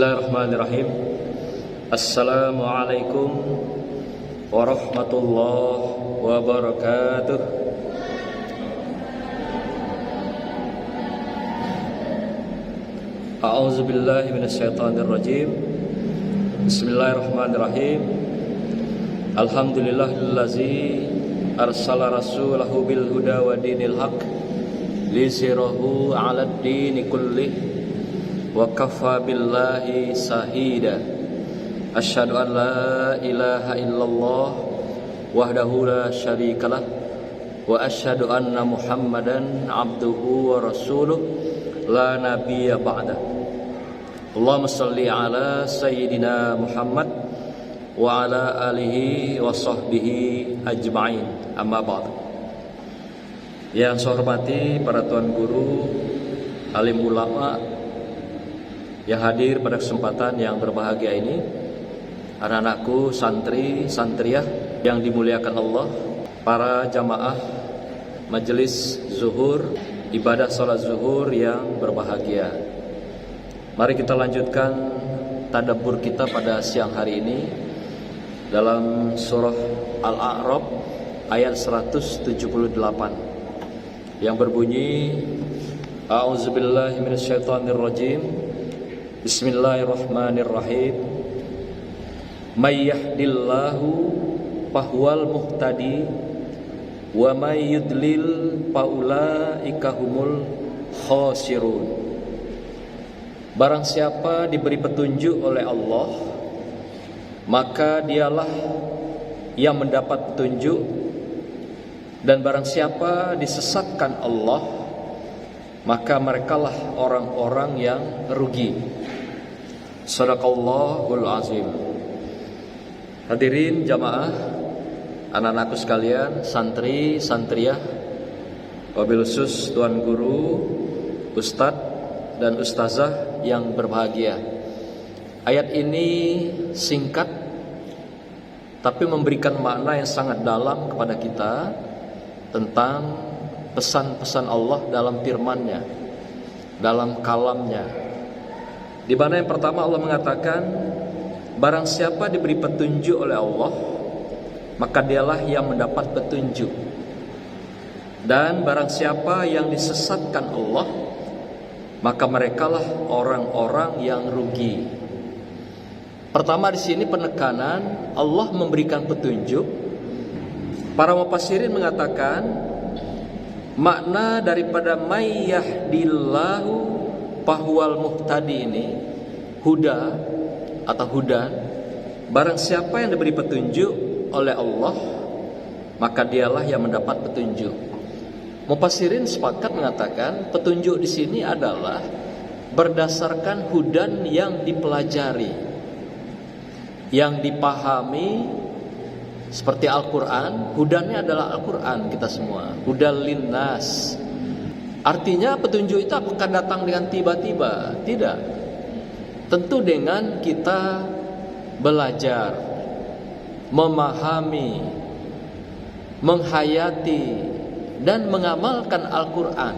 Bismillahirrahmanirrahim. Assalamualaikum warahmatullahi wabarakatuh. A'udzubillahi minasyaitonirrajim. Bismillahirrahmanirrahim. Alhamdulillahillazi arsala rasulahu bil huda wa dinil haq liyuzhirahu 'alad dini kullih wa kafa billahi sahida. Asyhadu an la ilaha illallah wahdahu la syarikalah wa asyhadu anna Muhammadan abduhu wa rasuluh la nabiyya ba'da. Allahumma shalli ala sayyidina Muhammad wa ala alihi wa sahbihi ajma'in. Amma ba'd. Yang saya hormati para tuan guru, alim ulama yang hadir pada kesempatan yang berbahagia ini, anak-anakku, santri, santriah yang dimuliakan Allah, para jamaah majelis zuhur, ibadah salat zuhur yang berbahagia. Mari kita lanjutkan tadabbur kita pada siang hari ini dalam surah Al-A'raf ayat 178 yang berbunyi, A'udzubillahi minasyaitonirrajim. Bismillahirrahmanirrahim. May yahdillahu fahuwal muhtadi wa may yudlil faulaika humul khasirun. Barang siapa diberi petunjuk oleh Allah, maka dialah yang mendapat petunjuk, dan barang siapa disesatkan Allah, maka merekalah orang-orang yang rugi. Shadaqallahul azim. Hadirin jamaah, anak-anakku sekalian, santri, santriah, wabil khusus tuan guru, ustadz dan ustazah yang berbahagia. Ayat ini singkat tapi memberikan makna yang sangat dalam kepada kita tentang pesan-pesan Allah dalam firman-Nya, dalam kalam-Nya. Di mana yang pertama Allah mengatakan, barang siapa diberi petunjuk oleh Allah, maka dialah yang mendapat petunjuk. Dan barang siapa yang disesatkan Allah, maka merekalah orang-orang yang rugi. Pertama di sini penekanan Allah memberikan petunjuk. Para mufassirin mengatakan makna daripada may yahdillahu fahuwal muhtadi ini, huda atau hudan, barang siapa yang diberi petunjuk oleh Allah, maka dialah yang mendapat petunjuk. Mufassirin sepakat mengatakan petunjuk di sini adalah berdasarkan hudan yang dipelajari, yang dipahami, seperti Al-Quran. Hudannya adalah Al-Quran kita semua, hudal linnas. Artinya petunjuk itu apakah datang dengan tiba-tiba? Tidak. Tentu dengan kita belajar, memahami, menghayati, dan mengamalkan Al-Quran,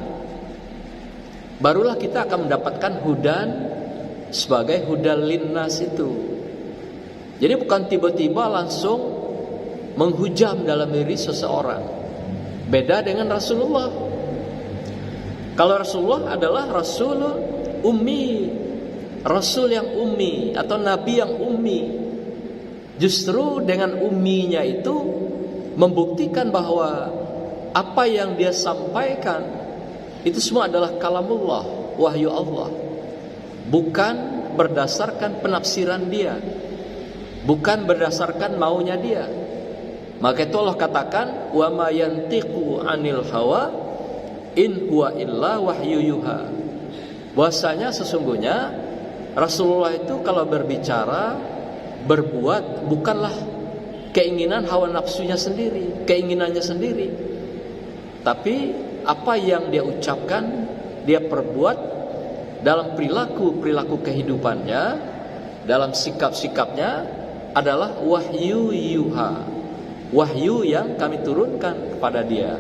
barulah kita akan mendapatkan hudan sebagai hudal linnas itu. Jadi bukan tiba-tiba langsung menghujam dalam diri seseorang. Beda dengan Rasulullah. Kalau Rasulullah adalah Rasul ummi, Rasul yang ummi atau Nabi yang ummi. Justru dengan umminya itu membuktikan bahwa apa yang dia sampaikan itu semua adalah kalamullah, wahyu Allah, bukan berdasarkan penafsiran dia, bukan berdasarkan maunya dia. Maka itu Allah katakan, wa ma yantiqu 'anil hawa in huwa illa wahyu yuha. Bahwasanya sesungguhnya Rasulullah itu kalau berbicara, berbuat, bukanlah keinginan hawa nafsunya sendiri, keinginannya sendiri, tapi apa yang dia ucapkan, dia perbuat dalam perilaku kehidupannya, dalam sikap-sikapnya adalah wahyu yuha, wahyu yang kami turunkan kepada dia.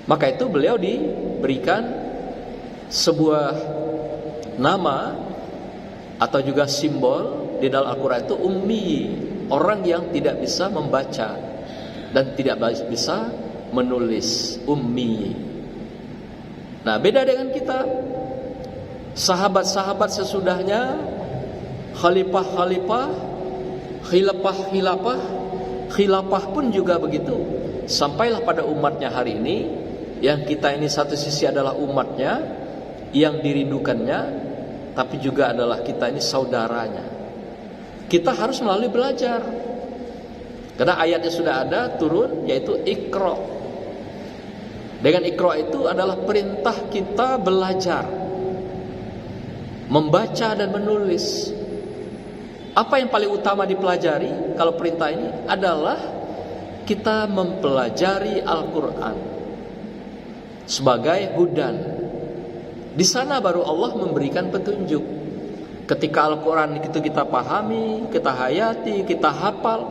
Maka itu beliau diberikan sebuah nama atau juga simbol di dalam Al-Quran itu ummi, orang yang tidak bisa membaca dan tidak bisa menulis, ummi. Nah, beda dengan kita. Sahabat-sahabat sesudahnya, khalifah-khalifah, khilafah pun juga begitu. Sampailah pada umatnya hari ini, yang kita ini satu sisi adalah umatnya yang dirindukannya, tapi juga adalah kita ini saudaranya. Kita harus melalui belajar, karena ayatnya sudah ada turun, yaitu Iqra. Dengan Iqra itu adalah perintah kita belajar, membaca dan menulis. Apa yang paling utama dipelajari kalau perintah ini adalah kita mempelajari Al-Quran sebagai hudan. Di sana baru Allah memberikan petunjuk. Ketika Al-Quran itu kita pahami, kita hayati, kita hafal,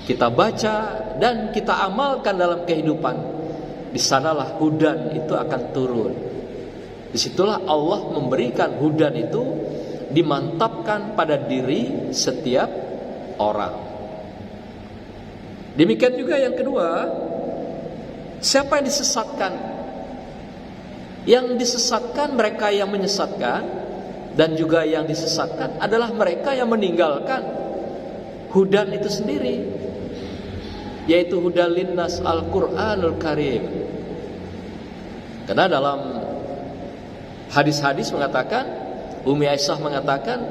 kita baca dan kita amalkan dalam kehidupan, di sanalah hudan itu akan turun. Disitulah Allah memberikan hudan itu, dimantapkan pada diri setiap orang. Demikian juga yang kedua, siapa yang disesatkan? Yang disesatkan mereka yang menyesatkan, dan juga yang disesatkan adalah mereka yang meninggalkan hudan itu sendiri, yaitu hudal linnas Al-Quranul Karim. Karena dalam hadis-hadis mengatakan, Ummi Aisyah mengatakan,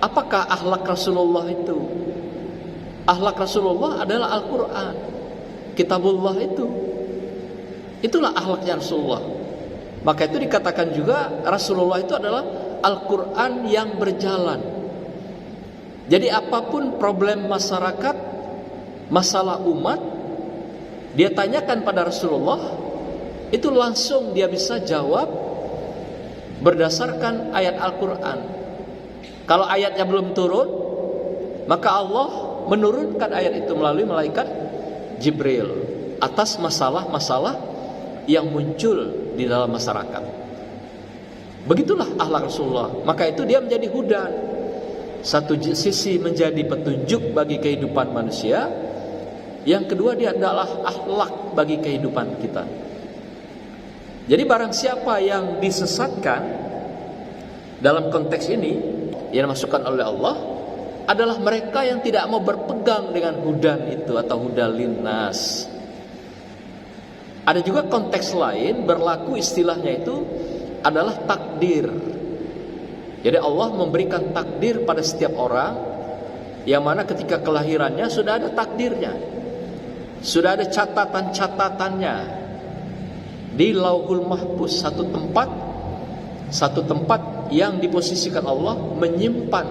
apakah akhlak Rasulullah itu? Akhlak Rasulullah adalah Al-Quran, Kitabullah itu. Itulah akhlaknya Rasulullah. Maka itu dikatakan juga Rasulullah itu adalah Al-Quran yang berjalan. Jadi apapun problem masyarakat, masalah umat, dia tanyakan pada Rasulullah, itu langsung dia bisa jawab berdasarkan ayat Al-Quran. Kalau ayatnya belum turun, maka Allah menurunkan ayat itu melalui malaikat Jibril atas masalah-masalah yang muncul di dalam masyarakat. Begitulah akhlak Rasulullah. Maka itu dia menjadi hudan. Satu sisi menjadi petunjuk bagi kehidupan manusia, yang kedua dia adalah akhlak bagi kehidupan kita. Jadi barang siapa yang disesatkan dalam konteks ini, yang dimasukkan oleh Allah adalah mereka yang tidak mau berpegang dengan hudan itu atau hudal linnas. Ada juga konteks lain berlaku, istilahnya itu adalah takdir. Jadi Allah memberikan takdir pada setiap orang, yang mana ketika kelahirannya sudah ada takdirnya, sudah ada catatan-catatannya di Lauhul Mahfuz, satu tempat yang diposisikan Allah menyimpan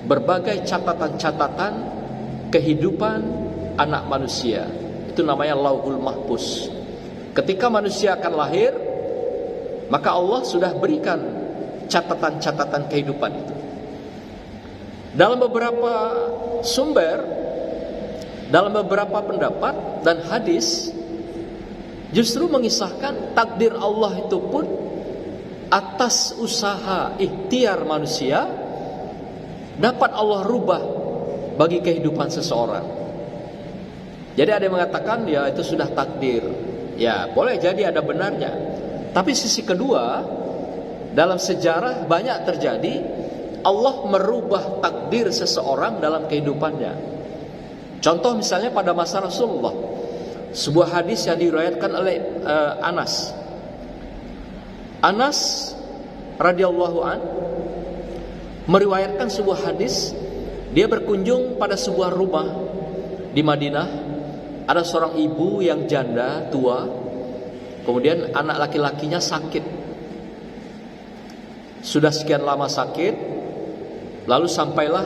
berbagai catatan-catatan kehidupan anak manusia. Itu namanya Lauhul Mahfuz. Ketika manusia akan lahir, maka Allah sudah berikan catatan-catatan kehidupan itu. Dalam beberapa sumber, dalam beberapa pendapat dan hadis, justru mengisahkan takdir Allah itu pun atas usaha ikhtiar manusia dapat Allah rubah bagi kehidupan seseorang. Jadi ada yang mengatakan ya itu sudah takdir. Ya boleh jadi ada benarnya. Tapi sisi kedua, dalam sejarah banyak terjadi Allah merubah takdir seseorang dalam kehidupannya. Contoh misalnya pada masa Rasulullah, sebuah hadis yang diriwayatkan oleh Anas radhiyallahu an meriwayatkan sebuah hadis. Dia berkunjung pada sebuah rumah di Madinah. Ada seorang ibu yang janda tua, kemudian anak laki-lakinya sakit. Sudah sekian lama sakit, lalu sampailah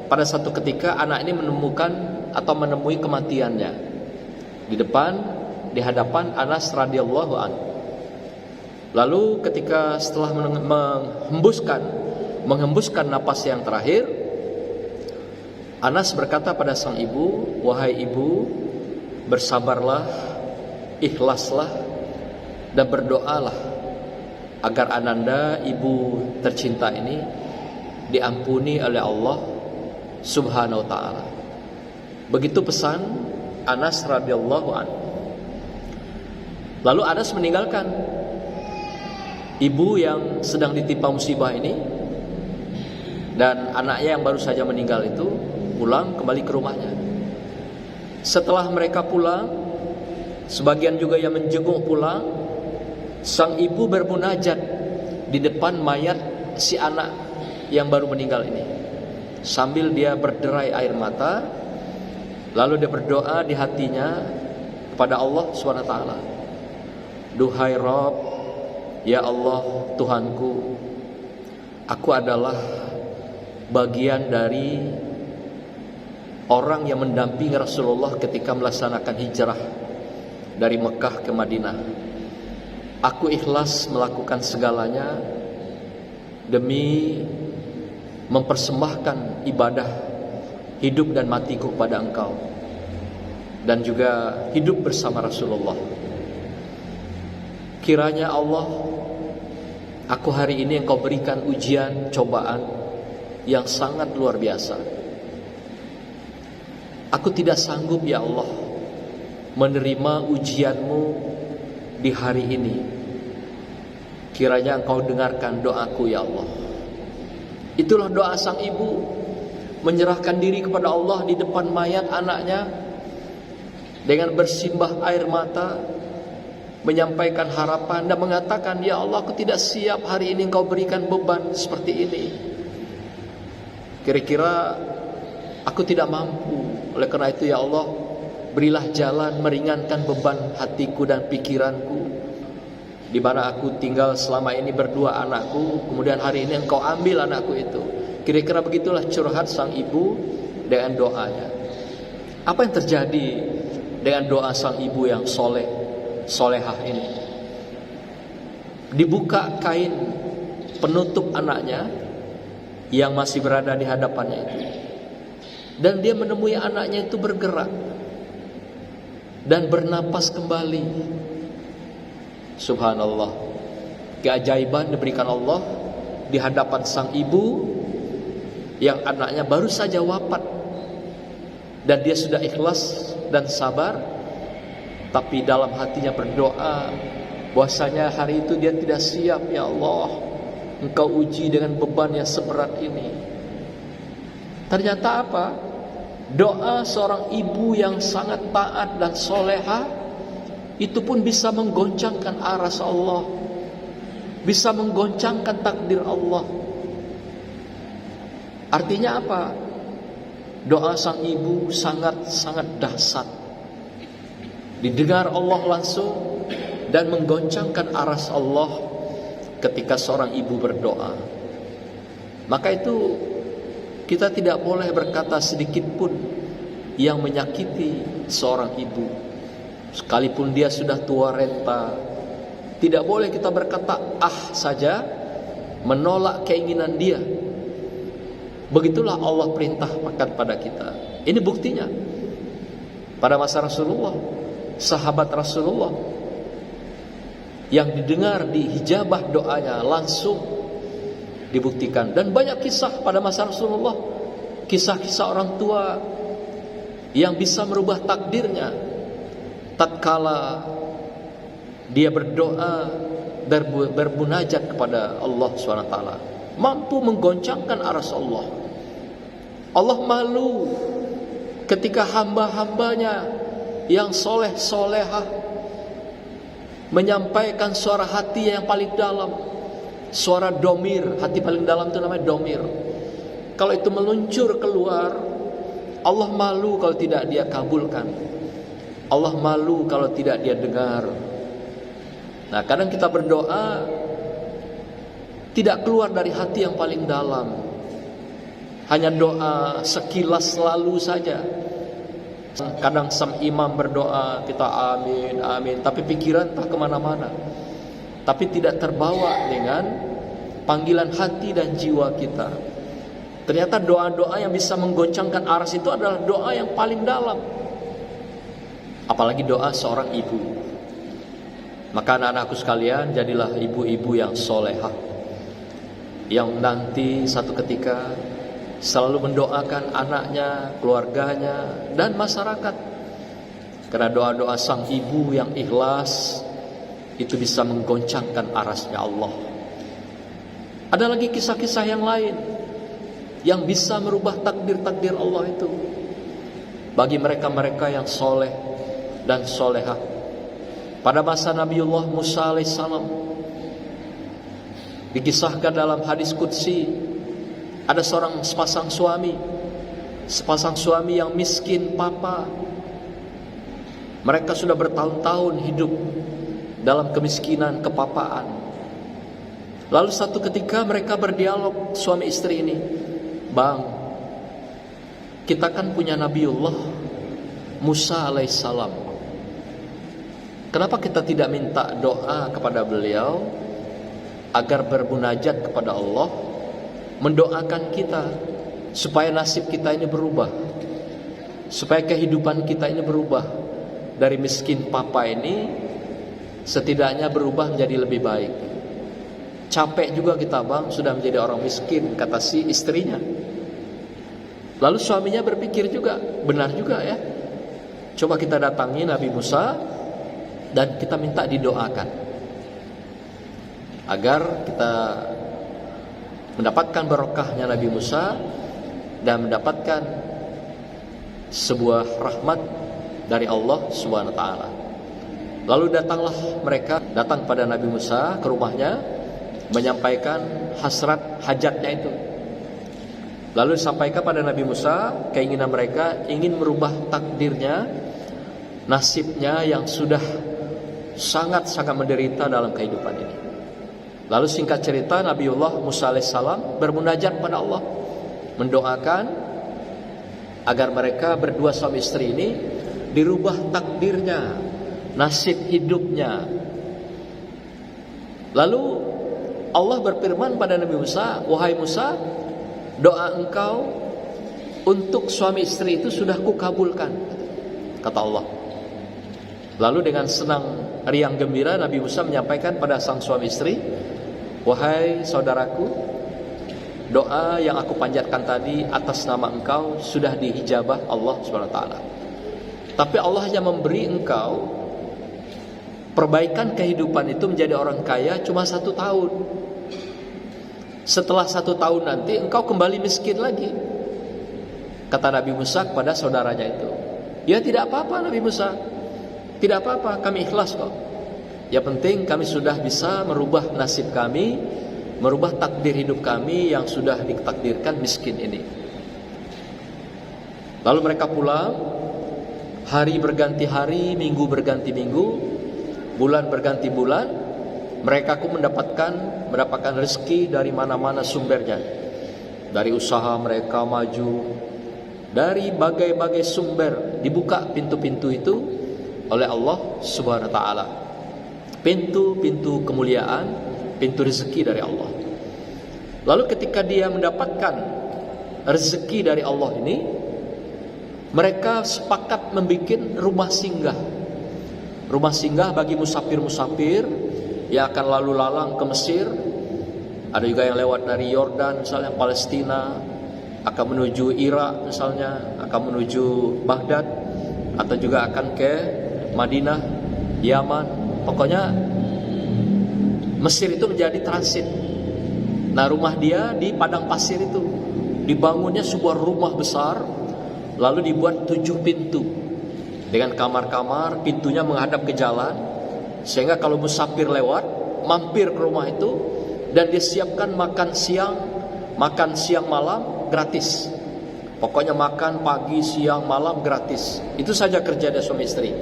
pada satu ketika anak ini menemui kematiannya di hadapan Anas radhiyallahu an. Lalu ketika setelah menghembuskan napas yang terakhir, Anas berkata pada sang ibu, "Wahai ibu, bersabarlah, ikhlaslah dan berdoalah agar ananda ibu tercinta ini diampuni oleh Allah Subhanahu wa taala. Begitu pesan Anas radhiyallahu anhu. Lalu Anas meninggalkan ibu yang sedang ditimpa musibah ini, dan anaknya yang baru saja meninggal itu pulang kembali ke rumahnya. Setelah mereka pulang, sebagian juga yang menjenguk pulang, sang ibu bermunajat di depan mayat si anak yang baru meninggal ini, sambil dia berderai air mata. Lalu dia berdoa di hatinya kepada Allah SWT. Duhai Rabb, ya Allah Tuhanku, aku adalah bagian dari orang yang mendampingi Rasulullah ketika melaksanakan hijrah dari Mekah ke Madinah. Aku ikhlas melakukan segalanya demi mempersembahkan ibadah hidup dan matiku kepada Engkau, dan juga hidup bersama Rasulullah. Kiranya Allah, aku hari ini Engkau berikan ujian, cobaan yang sangat luar biasa. Aku tidak sanggup ya Allah menerima ujianmu di hari ini. Kiranya Engkau dengarkan doaku ya Allah. Itulah doa sang ibu, menyerahkan diri kepada Allah di depan mayat anaknya dengan bersimbah air mata, menyampaikan harapan dan mengatakan, ya Allah, aku tidak siap hari ini Engkau berikan beban seperti ini. Kira-kira aku tidak mampu. Oleh karena itu ya Allah, berilah jalan meringankan beban hatiku dan pikiranku, di mana aku tinggal selama ini berdua anakku, kemudian hari ini Engkau ambil anakku itu. Kira-kira begitulah curhat sang ibu dengan doanya. Apa yang terjadi dengan doa sang ibu yang solehah ini? Dibuka kain penutup anaknya yang masih berada di hadapannya itu, dan dia menemui anaknya itu bergerak dan bernapas kembali. Subhanallah, keajaiban diberikan Allah di hadapan sang ibu yang anaknya baru saja wafat, dan dia sudah ikhlas dan sabar, tapi dalam hatinya berdoa bahwasanya hari itu dia tidak siap. Ya Allah, Engkau uji dengan beban yang seberat ini. Ternyata apa? Doa seorang ibu yang sangat taat dan solehah itu pun bisa menggoncangkan aras Allah, bisa menggoncangkan takdir Allah. Artinya apa? Doa sang ibu sangat-sangat dahsyat, didengar Allah langsung dan menggoncangkan aras Allah ketika seorang ibu berdoa. Maka itu kita tidak boleh berkata sedikit pun yang menyakiti seorang ibu, sekalipun dia sudah tua renta. Tidak boleh kita berkata saja, menolak keinginan dia. Begitulah Allah perintahkan pada kita. Ini buktinya pada masa Rasulullah, sahabat Rasulullah yang didengar di hijabah doanya langsung dibuktikan. Dan banyak kisah pada masa Rasulullah, kisah-kisah orang tua yang bisa merubah takdirnya tatkala dia berdoa dan bermunajat kepada Allah SWT, mampu menggoncangkan aras Allah. Allah malu ketika hamba-hambanya yang soleh-solehah menyampaikan suara hati yang paling dalam, suara domir. Hati paling dalam itu namanya domir. Kalau itu meluncur keluar, Allah malu kalau tidak dia kabulkan. Allah malu kalau tidak dia dengar. Nah, kadang kita berdoa tidak keluar dari hati yang paling dalam, hanya doa sekilas lalu saja. Kadang sang imam berdoa, kita amin, amin, tapi pikiran tak kemana-mana, tapi tidak terbawa dengan panggilan hati dan jiwa kita. Ternyata doa-doa yang bisa menggoncangkan aras itu adalah doa yang paling dalam. Apalagi doa seorang ibu. Maka anak-anakku sekalian, jadilah ibu-ibu yang solehah, yang nanti satu ketika selalu mendoakan anaknya, keluarganya, dan masyarakat. Karena doa-doa sang ibu yang ikhlas itu bisa menggoncangkan arasnya Allah. Ada lagi kisah-kisah yang lain yang bisa merubah takdir-takdir Allah itu bagi mereka-mereka yang soleh dan solehah. Pada masa Nabiullah Musa alaihissalam, dikisahkan dalam hadis qudsi, ada sepasang suami yang miskin papa. Mereka sudah bertahun-tahun hidup dalam kemiskinan, kepapaan. Lalu satu ketika mereka berdialog, suami istri ini, "Bang, kita kan punya Nabiullah Musa alaihissalam. Kenapa kita tidak minta doa kepada beliau agar bermunajat kepada Allah, mendoakan kita supaya nasib kita ini berubah, supaya kehidupan kita ini berubah, dari miskin papa ini setidaknya berubah menjadi lebih baik. Capek juga kita bang, sudah menjadi orang miskin," kata si istrinya. Lalu suaminya berpikir juga, benar juga ya, coba kita datangi Nabi Musa dan kita minta didoakan agar kita mendapatkan barokahnya Nabi Musa dan mendapatkan sebuah rahmat dari Allah Subhanahu wa taala. Lalu datanglah mereka, datang pada Nabi Musa ke rumahnya, menyampaikan hasrat hajatnya itu. Lalu disampaikan pada Nabi Musa keinginan mereka, ingin merubah takdirnya, nasibnya yang sudah sangat-sangat menderita dalam kehidupan ini. Lalu singkat cerita, Nabiullah Musa alaihissalam bermunajat pada Allah, mendoakan agar mereka berdua suami istri ini dirubah takdirnya, nasib hidupnya. Lalu Allah berfirman pada Nabi Musa, "Wahai Musa, doa engkau untuk suami istri itu sudah kukabulkan," kata Allah. Lalu dengan senang riang gembira Nabi Musa menyampaikan pada sang suami istri, "Wahai saudaraku, doa yang aku panjatkan tadi atas nama engkau sudah dihijabah Allah Subhanahu wa taala. Tapi Allah hanya memberi engkau perbaikan kehidupan itu menjadi orang kaya cuma 1 tahun. Setelah 1 tahun nanti engkau kembali miskin lagi," kata Nabi Musa kepada saudaranya itu. "Ya tidak apa-apa Nabi Musa, tidak apa-apa, kami ikhlas kok. Ya penting kami sudah bisa merubah nasib kami, merubah takdir hidup kami yang sudah ditakdirkan miskin ini." Lalu mereka pulang, hari berganti hari, minggu berganti minggu, bulan berganti bulan. Mereka pun mendapatkan rezeki dari mana-mana sumbernya. Dari usaha mereka maju, dari bagai-bagai sumber dibuka pintu-pintu itu oleh Allah Subhanahu wa taala. Pintu-pintu kemuliaan, pintu rezeki dari Allah. Lalu ketika dia mendapatkan rezeki dari Allah ini, mereka sepakat membuat rumah singgah. Rumah singgah bagi musafir-musafir yang akan lalu lalang ke Mesir. Ada juga yang lewat dari Yordan misalnya, Palestina, akan menuju Irak misalnya, akan menuju Baghdad, atau juga akan ke Madinah, Yaman. Pokoknya Mesir itu menjadi transit. Nah, rumah dia di padang pasir itu dibangunnya sebuah rumah besar, lalu dibuat 7 pintu dengan kamar-kamar, pintunya menghadap ke jalan, sehingga kalau musafir lewat mampir ke rumah itu, dan disiapkan makan siang malam gratis. Pokoknya makan pagi, siang, malam gratis. Itu saja kerja dia suami istri.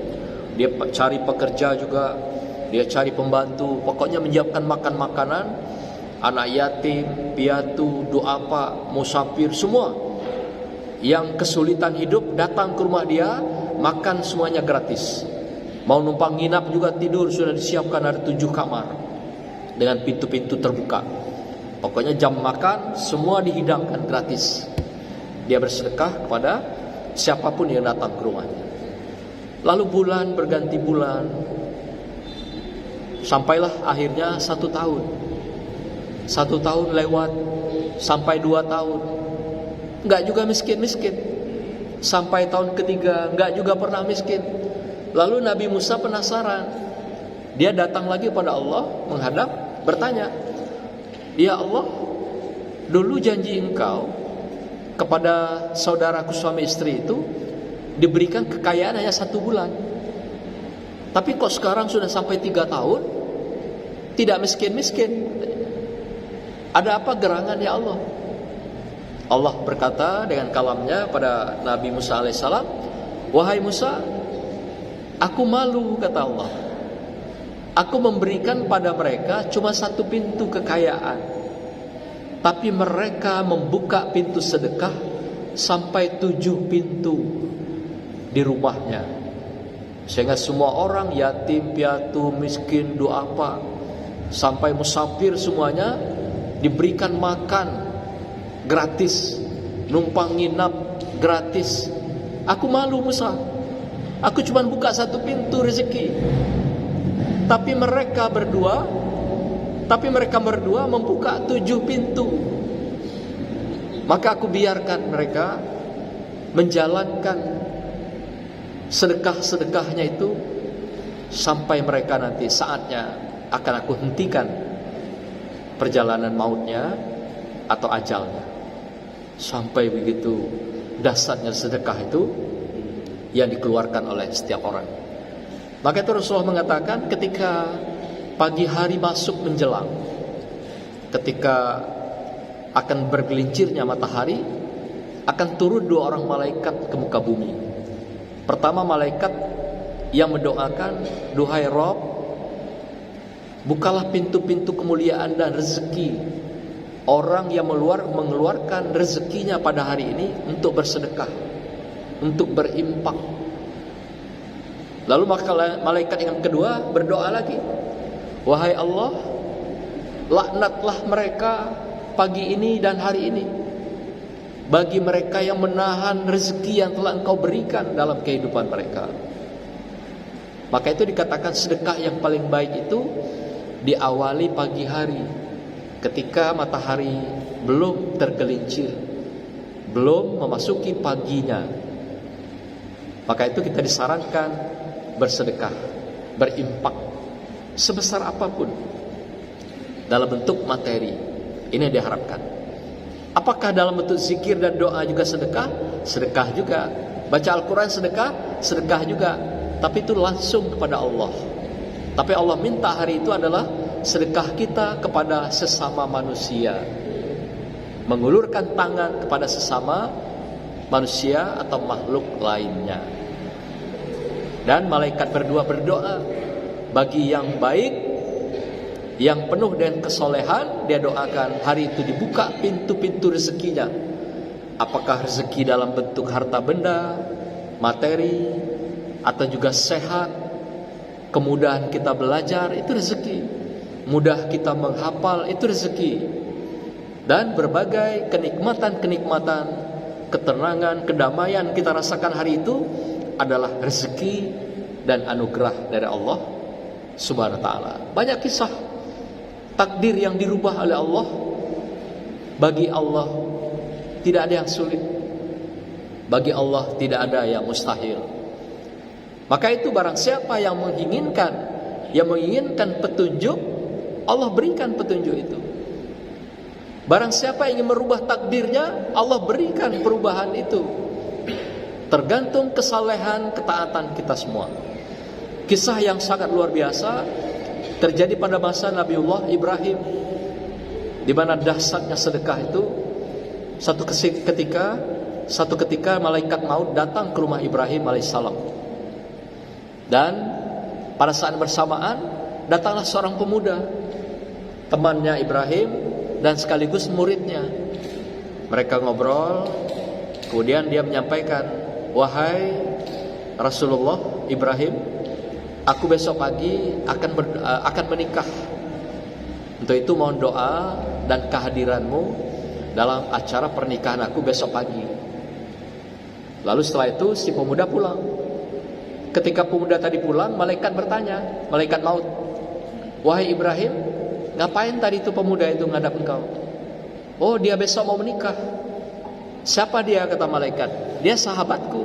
Dia cari pekerja juga, dia cari pembantu, pokoknya menyiapkan makan makanan, anak yatim, piatu, duafa, musafir, semua yang kesulitan hidup datang ke rumah dia, makan semuanya gratis. Mau numpang nginap juga tidur sudah disiapkan, ada 7 kamar dengan pintu-pintu terbuka. Pokoknya jam makan semua dihidangkan gratis. Dia bersedekah kepada siapapun yang datang ke rumahnya. Lalu bulan berganti bulan, Sampailah akhirnya 1 tahun. 1 tahun lewat, sampai 2 tahun. Enggak juga miskin-miskin. Sampai tahun ketiga, enggak juga pernah miskin. Lalu Nabi Musa penasaran. Dia datang lagi pada Allah, menghadap, bertanya, "Ya Allah, dulu janji engkau kepada saudaraku suami istri itu diberikan kekayaan hanya 1 bulan. Tapi kok sekarang sudah sampai 3 tahun tidak miskin-miskin. Ada apa gerangan ya Allah?" Allah berkata dengan kalamnya pada Nabi Musa alaihissalam, "Wahai Musa, aku malu," kata Allah. "Aku memberikan pada mereka cuma 1 pintu kekayaan. Tapi mereka membuka pintu sedekah sampai 7 pintu di rumahnya. Sehingga semua orang, yatim, piatu, miskin, duafa, sampai musafir semuanya diberikan makan gratis, numpang nginap gratis. Aku malu Musa, aku cuma buka 1 pintu rezeki. Tapi mereka berdua membuka 7 pintu. Maka aku biarkan mereka menjalankan sedekah-sedekahnya itu sampai mereka nanti saatnya akan aku hentikan perjalanan mautnya atau ajalnya." Sampai begitu dahsyatnya sedekah itu yang dikeluarkan oleh setiap orang. Maka itu Rasulullah mengatakan, ketika pagi hari masuk menjelang, ketika akan bergelincirnya matahari, akan turun 2 orang malaikat ke muka bumi. Pertama, malaikat yang mendoakan, "Duhai Rabb, bukalah pintu-pintu kemuliaan dan rezeki orang yang mengeluarkan rezekinya pada hari ini untuk bersedekah, untuk berimpak." Lalu maka malaikat yang kedua berdoa lagi, "Wahai Allah, laknatlah mereka pagi ini dan hari ini bagi mereka yang menahan rezeki yang telah Engkau berikan dalam kehidupan mereka." Maka itu dikatakan sedekah yang paling baik itu diawali pagi hari, ketika matahari belum tergelincir, belum memasuki paginya. Maka itu kita disarankan bersedekah, berimpak sebesar apapun dalam bentuk materi. Ini yang diharapkan. Apakah dalam bentuk zikir dan doa juga sedekah? Sedekah juga. Baca Al-Quran sedekah? Sedekah juga. Tapi itu langsung kepada Allah. Tapi Allah minta hari itu adalah sedekah kita kepada sesama manusia, mengulurkan tangan kepada sesama manusia atau makhluk lainnya. Dan malaikat berdua berdoa bagi yang baik, yang penuh dengan kesolehan. Dia doakan hari itu dibuka pintu-pintu rezekinya. Apakah rezeki dalam bentuk harta benda, materi, atau juga sehat, kemudahan kita belajar, itu rezeki. Mudah kita menghafal, itu rezeki. Dan berbagai kenikmatan-kenikmatan, ketenangan, kedamaian kita rasakan hari itu adalah rezeki dan anugerah dari Allah Subhanahu wa taala. Banyak kisah takdir yang dirubah oleh Allah. Bagi Allah tidak ada yang sulit. Bagi Allah tidak ada yang mustahil. Maka itu barang siapa yang menginginkan petunjuk, Allah berikan petunjuk itu. Barang siapa yang ingin merubah takdirnya, Allah berikan perubahan itu. Tergantung kesalehan, ketaatan kita semua. Kisah yang sangat luar biasa terjadi pada masa Nabiullah Ibrahim, di mana dahsyatnya sedekah itu. Satu ketika malaikat maut datang ke rumah Ibrahim alaihissalam. Dan pada saat bersamaan datanglah seorang pemuda, temannya Ibrahim dan sekaligus muridnya. Mereka ngobrol, kemudian dia menyampaikan, "Wahai Rasulullah Ibrahim, aku besok pagi akan menikah. Untuk itu mohon doa dan kehadiranmu dalam acara pernikahan aku besok pagi." Lalu setelah itu si pemuda pulang. Ketika pemuda tadi pulang, malaikat bertanya, malaikat maut, Wahai Ibrahim, ngapain tadi itu pemuda itu ngadap engkau? Oh, dia besok mau menikah. Siapa dia? Kata malaikat. Dia sahabatku,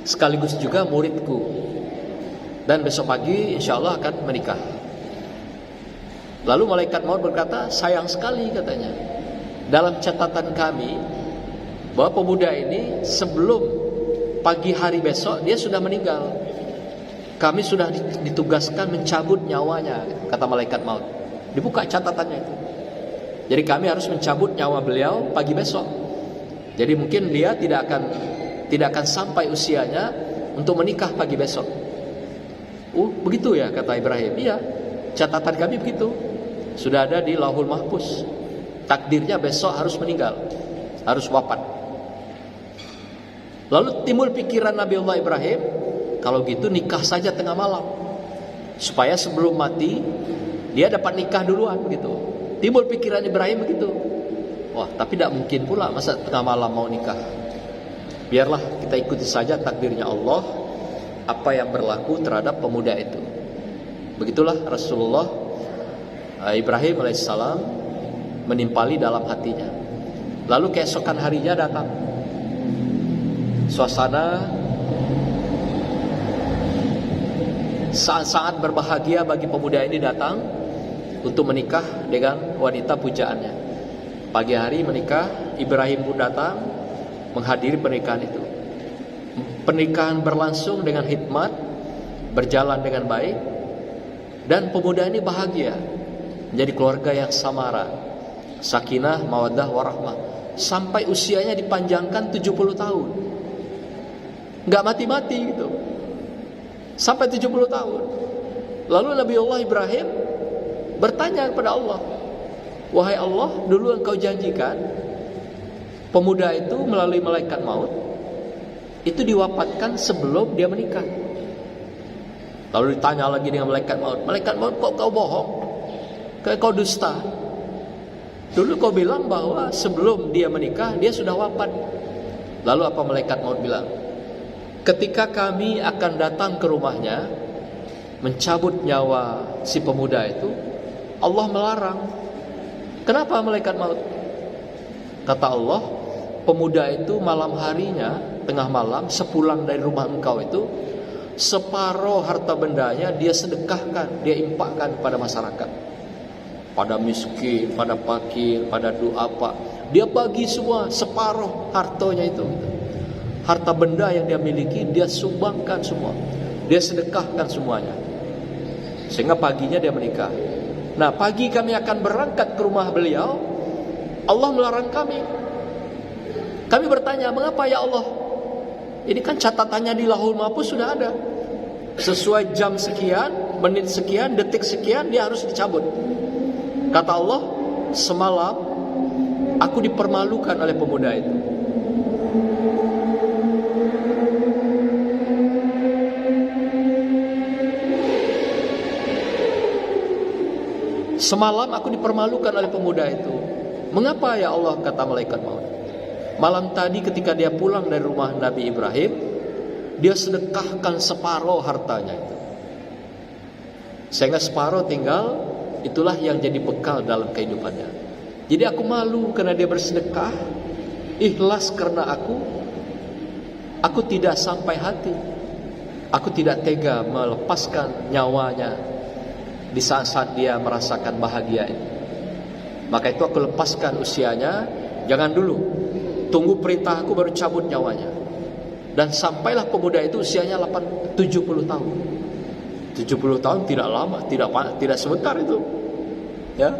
sekaligus juga muridku. Dan besok pagi insya Allah akan menikah. Lalu malaikat maut berkata, sayang sekali katanya, dalam catatan kami bahwa pemuda ini sebelum pagi hari besok dia sudah meninggal. Kami sudah ditugaskan mencabut nyawanya, kata malaikat maut. Dibuka catatannya itu. Jadi kami harus mencabut nyawa beliau pagi besok. Jadi mungkin dia tidak akan sampai usianya untuk menikah pagi besok. Begitu ya, kata Ibrahim. Iya, catatan kami begitu. Sudah ada di Lauhul Mahfuz. Takdirnya besok harus meninggal, harus wafat. Lalu timbul pikiran Nabiullah Ibrahim, kalau gitu nikah saja tengah malam, supaya sebelum mati dia dapat nikah duluan begitu. Timbul pikiran Ibrahim begitu. Wah, tapi tidak mungkin pula masa tengah malam mau nikah. Biarlah kita ikuti saja takdirnya Allah, apa yang berlaku terhadap pemuda itu. Begitulah Rasulullah Ibrahim alaihissalam menimpali dalam hatinya. Lalu keesokan harinya datang. Suasana sangat berbahagia bagi pemuda ini datang untuk menikah dengan wanita pujaannya. Pagi hari menikah, Ibrahim pun datang menghadiri pernikahan itu. Pernikahan berlangsung dengan hikmat, berjalan dengan baik, dan pemuda ini bahagia menjadi keluarga yang samara, sakinah, mawaddah, warahmah, sampai usianya dipanjangkan 70 tahun. Enggak mati-mati gitu. Sampai 70 tahun. Lalu Nabiullah Ibrahim bertanya kepada Allah, wahai Allah, dulu engkau janjikan pemuda itu melalui malaikat maut itu diwafatkan sebelum dia menikah. Lalu ditanya lagi dengan malaikat maut, kok kau bohong? Kau dusta. Dulu kau bilang bahwa sebelum dia menikah dia sudah wafat. Lalu apa malaikat maut bilang? Ketika kami akan datang ke rumahnya mencabut nyawa si pemuda itu, Allah melarang. Kenapa malaikat maut? Kata Allah, pemuda itu malam harinya, tengah malam, sepulang dari rumah engkau itu, separuh harta bendanya dia sedekahkan, dia infakkan pada masyarakat, pada miskin, pada fakir, pada duafa. Dia bagi semua, separuh hartanya itu. Harta benda yang dia miliki dia sumbangkan semua, dia sedekahkan semuanya. Sehingga paginya dia menikah. Nah, pagi kami akan berangkat ke rumah beliau, Allah melarang kami. Kami bertanya, mengapa ya Allah? Ini kan catatannya di Lauhul Mahfuz sudah ada. Sesuai jam sekian, menit sekian, detik sekian dia harus dicabut. Kata Allah, semalam aku dipermalukan oleh pemuda itu. Semalam aku dipermalukan oleh pemuda itu. Mengapa ya Allah, kata malaikat maut? Malam tadi ketika dia pulang dari rumah Nabi Ibrahim, dia sedekahkan separuh hartanya itu. Sehingga separuh tinggal, itulah yang jadi bekal dalam kehidupannya. Jadi aku malu karena dia bersedekah, ikhlas karena aku tidak sampai hati. Aku tidak tega melepaskan nyawanya di saat-saat dia merasakan bahagia ini. Maka itu aku lepaskan usianya. Jangan dulu, tunggu perintah aku baru cabut nyawanya. Dan sampailah pemuda itu usianya 70 tahun. 70 tahun tidak lama, tidak sebentar itu. Ya,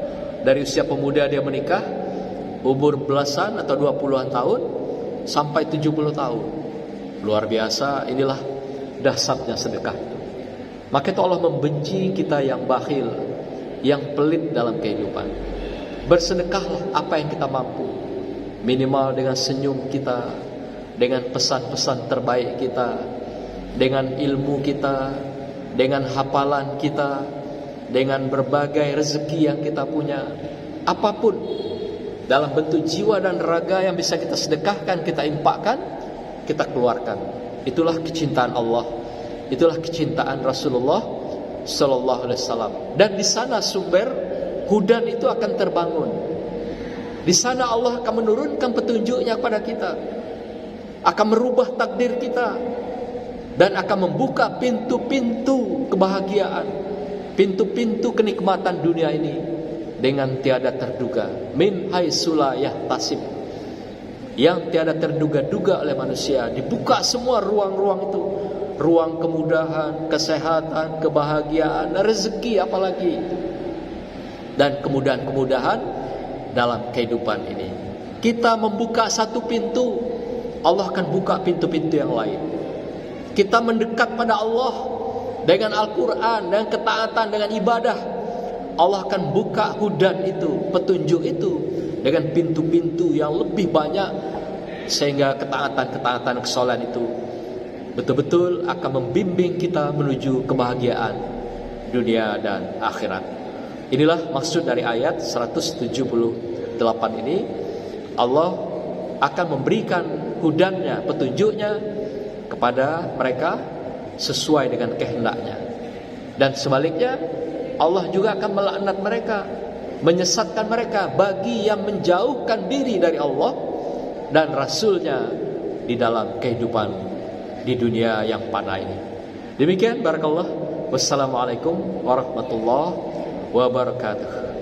dari usia pemuda dia menikah, umur belasan atau 20-an tahun sampai 70 tahun. Luar biasa, inilah dahsyatnya sedekah itu. Maka itu Allah membenci kita yang bakhil, yang pelit dalam kehidupan. Bersedekahlah apa yang kita mampu, minimal dengan senyum kita, dengan pesan-pesan terbaik kita, dengan ilmu kita, dengan hafalan kita, dengan berbagai rezeki yang kita punya. Apapun dalam bentuk jiwa dan raga yang bisa kita sedekahkan, kita infakkan, kita keluarkan. Itulah kecintaan Allah, itulah kecintaan Rasulullah sallallahu alaihi wasallam. Dan di sana sumber hudan itu akan terbangun. Di sana Allah akan menurunkan petunjuknya kepada kita, akan merubah takdir kita, dan akan membuka pintu-pintu kebahagiaan, pintu-pintu kenikmatan dunia ini dengan tiada terduga. Min haitsu la yahtasib, yang tiada terduga-duga oleh manusia. Dibuka semua ruang-ruang itu, ruang kemudahan, kesehatan, kebahagiaan, rezeki apalagi, dan kemudahan-kemudahan dalam kehidupan ini. Kita membuka satu pintu, Allah akan buka pintu-pintu yang lain. Kita mendekat pada Allah dengan Al-Quran, dengan ketaatan, dengan ibadah, Allah akan buka hudan itu, petunjuk itu, dengan pintu-pintu yang lebih banyak, sehingga ketaatan-ketaatan, kesalahan itu betul-betul akan membimbing kita menuju kebahagiaan dunia dan akhirat. Inilah maksud dari ayat 178 ini. Allah akan memberikan hudannya, petunjuknya kepada mereka sesuai dengan kehendaknya. Dan sebaliknya, Allah juga akan melaknat mereka, menyesatkan mereka bagi yang menjauhkan diri dari Allah dan Rasulnya di dalam kehidupan di dunia yang fana ini. Demikian, barakallah. Wassalamualaikum warahmatullahi wabarakatuh.